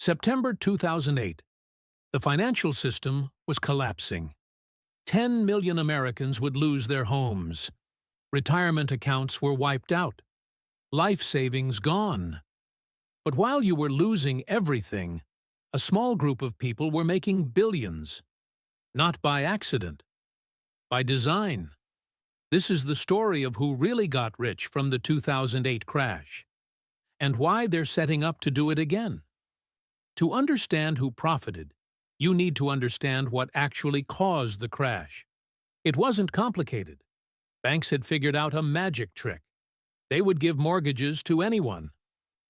September 2008. The financial system was collapsing. 10 million Americans would lose their homes. Retirement accounts were wiped out. Life savings gone. But while you were losing everything, a small group of people were making billions. Not by accident. By design. This is the story of who really got rich from the 2008 crash, and why they're setting up to do it again. To understand who profited, you need to understand what actually caused the crash. It wasn't complicated. Banks had figured out a magic trick. They would give mortgages to anyone.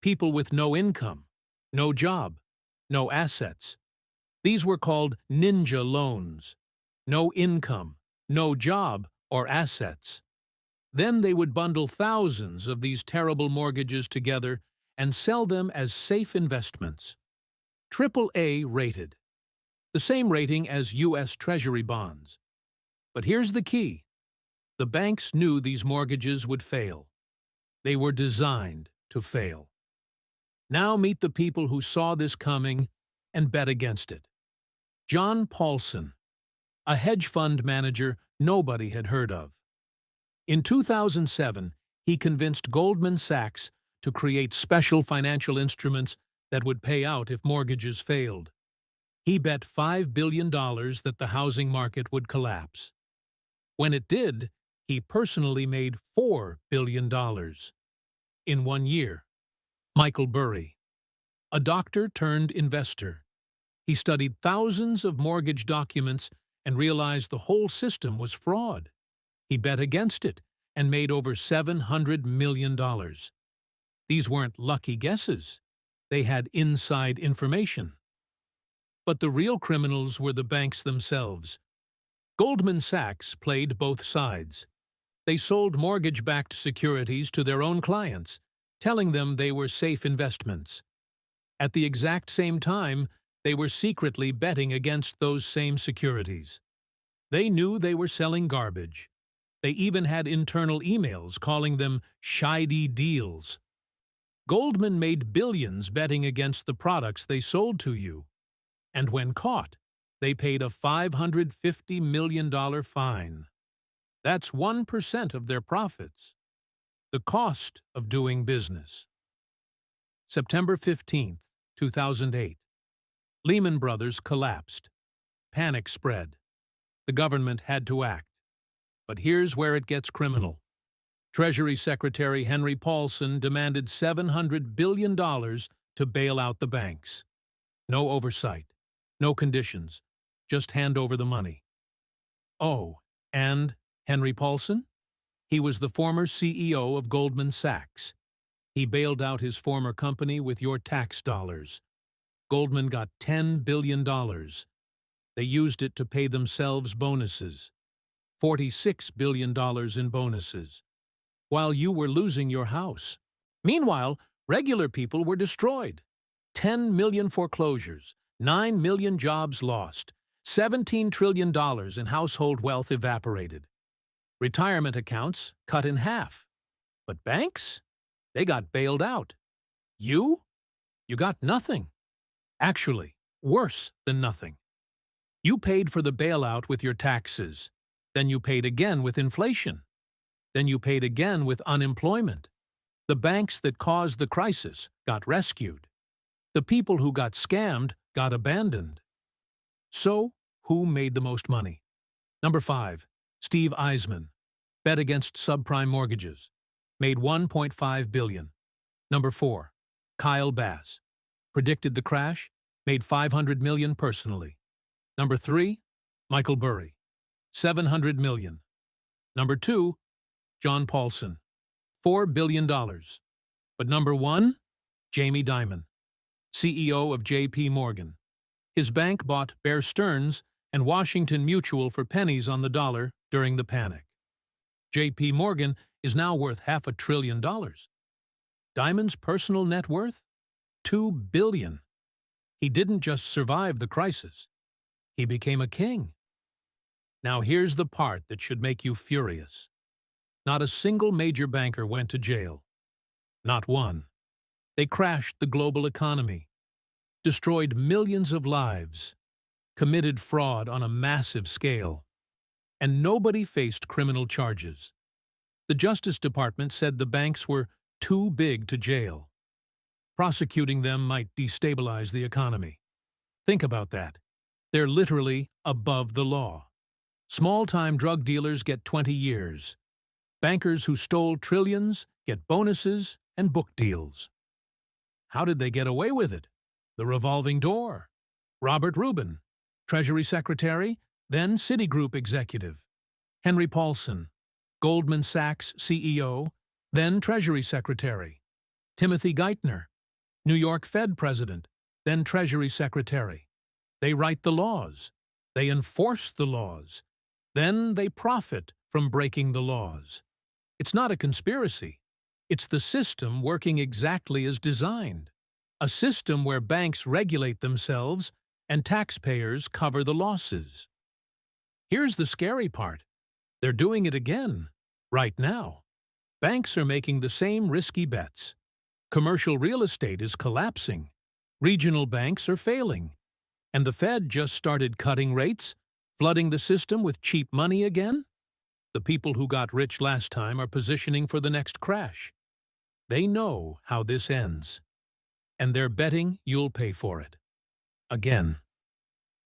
People with no income, no job, no assets. These were called ninja loans. No income, no job, or assets. Then they would bundle thousands of these terrible mortgages together and sell them as safe investments. AAA rated. The same rating as U.S. Treasury bonds. But here's the key. The banks knew these mortgages would fail. They were designed to fail. Now meet the people who saw this coming and bet against it. John Paulson, a hedge fund manager nobody had heard of. In 2007, he convinced Goldman Sachs to create special financial instruments that would pay out if mortgages failed. He bet $5 billion that the housing market would collapse. When it did, he personally made $4 billion. In 1 year. Michael Burry, a doctor turned investor. He studied thousands of mortgage documents and realized the whole system was fraud. He bet against it and made over $700 million. These weren't lucky guesses. They had inside information. But the real criminals were the banks themselves. Goldman Sachs played both sides. They sold mortgage-backed securities to their own clients, telling them they were safe investments. At the exact same time, they were secretly betting against those same securities. They knew they were selling garbage. They even had internal emails calling them shady deals. Goldman made billions betting against the products they sold to you. And when caught, they paid a $550 million fine. That's 1% of their profits. The cost of doing business. September 15, 2008. Lehman Brothers collapsed. Panic spread. The government had to act. But here's where it gets criminal. Treasury Secretary Henry Paulson demanded $700 billion to bail out the banks. No oversight, no conditions, just hand over the money. Oh, and Henry Paulson? He was the former CEO of Goldman Sachs. He bailed out his former company with your tax dollars. Goldman got $10 billion. They used it to pay themselves bonuses. $46 billion in bonuses. While you were losing your house. Meanwhile, regular people were destroyed. 10 million foreclosures, 9 million jobs lost, $17 trillion in household wealth evaporated. Retirement accounts cut in half. But banks? They got bailed out. You? You got nothing. Actually, worse than nothing. You paid for the bailout with your taxes. Then you paid again with inflation. Then you paid again with unemployment. The banks that caused the crisis got rescued. The people who got scammed got abandoned. So, who made the most money? Number 5. Steve Eisman. Bet against subprime mortgages. Made $1.5 billion. Number 4. Kyle Bass. Predicted the crash. Made $500 million personally. Number 3. Michael Burry. $700 million. Number 2. John Paulson. $4 billion. But number 1? Jamie Dimon, CEO of J.P. Morgan. His bank bought Bear Stearns and Washington Mutual for pennies on the dollar during the panic. J.P. Morgan is now worth $500 billion. Dimon's personal net worth? $2 billion. He didn't just survive the crisis. He became a king. Now here's the part that should make you furious. Not a single major banker went to jail. Not one. They crashed the global economy. destroyed millions of lives, committed fraud on a massive scale, and nobody faced criminal charges. The Justice Department said the banks were too big to jail. Prosecuting them might destabilize the economy. Think about that. They're literally above the law. Small-time drug dealers get 20 years. Bankers who stole trillions get bonuses and book deals. How did they get away with it? The Revolving Door. Robert Rubin, Treasury Secretary, then Citigroup executive. Henry Paulson, Goldman Sachs CEO, then Treasury Secretary. Timothy Geithner, New York Fed President, then Treasury Secretary. They write the laws. They enforce the laws. Then they profit from breaking the laws. It's not a conspiracy. It's the system working exactly as designed. A system where banks regulate themselves and taxpayers cover the losses. Here's the scary part. They're doing it again, right now. Banks are making the same risky bets. Commercial real estate is collapsing. Regional banks are failing. And the Fed just started cutting rates, flooding the system with cheap money again. The people who got rich last time are positioning for the next crash. They know how this ends. And they're betting you'll pay for it. Again.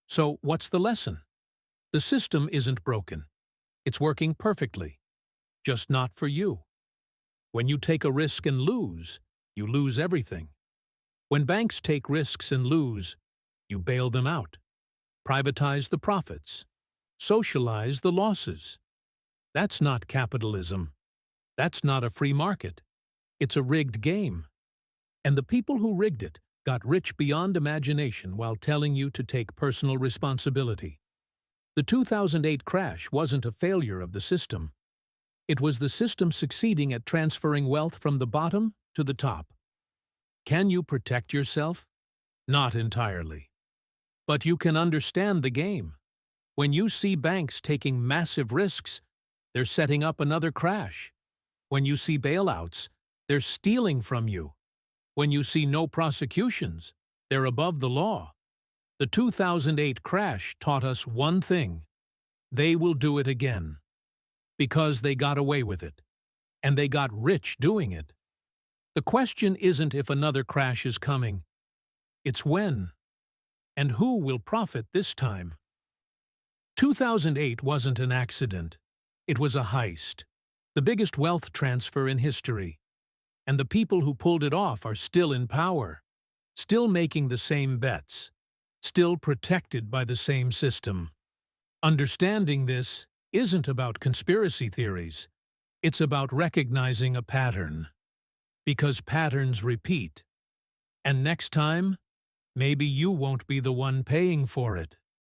So what's the lesson? The system isn't broken. It's working perfectly. Just not for you. When you take a risk and lose, you lose everything. When banks take risks and lose, you bail them out. Privatize the profits. Socialize the losses. That's not capitalism. That's not a free market. It's a rigged game. And the people who rigged it got rich beyond imagination while telling you to take personal responsibility. The 2008 crash wasn't a failure of the system. It was the system succeeding at transferring wealth from the bottom to the top. Can you protect yourself? Not entirely. But you can understand the game. When you see banks taking massive risks, they're setting up another crash. When you see bailouts, they're stealing from you. When you see no prosecutions, they're above the law. The 2008 crash taught us one thing. They will do it again. Because they got away with it. And they got rich doing it. The question isn't if another crash is coming. It's when. And who will profit this time? 2008 wasn't an accident. It was a heist. The biggest wealth transfer in history. And the people who pulled it off are still in power. Still making the same bets. Still protected by the same system. Understanding this isn't about conspiracy theories. It's about recognizing a pattern. Because patterns repeat. And next time, maybe you won't be the one paying for it.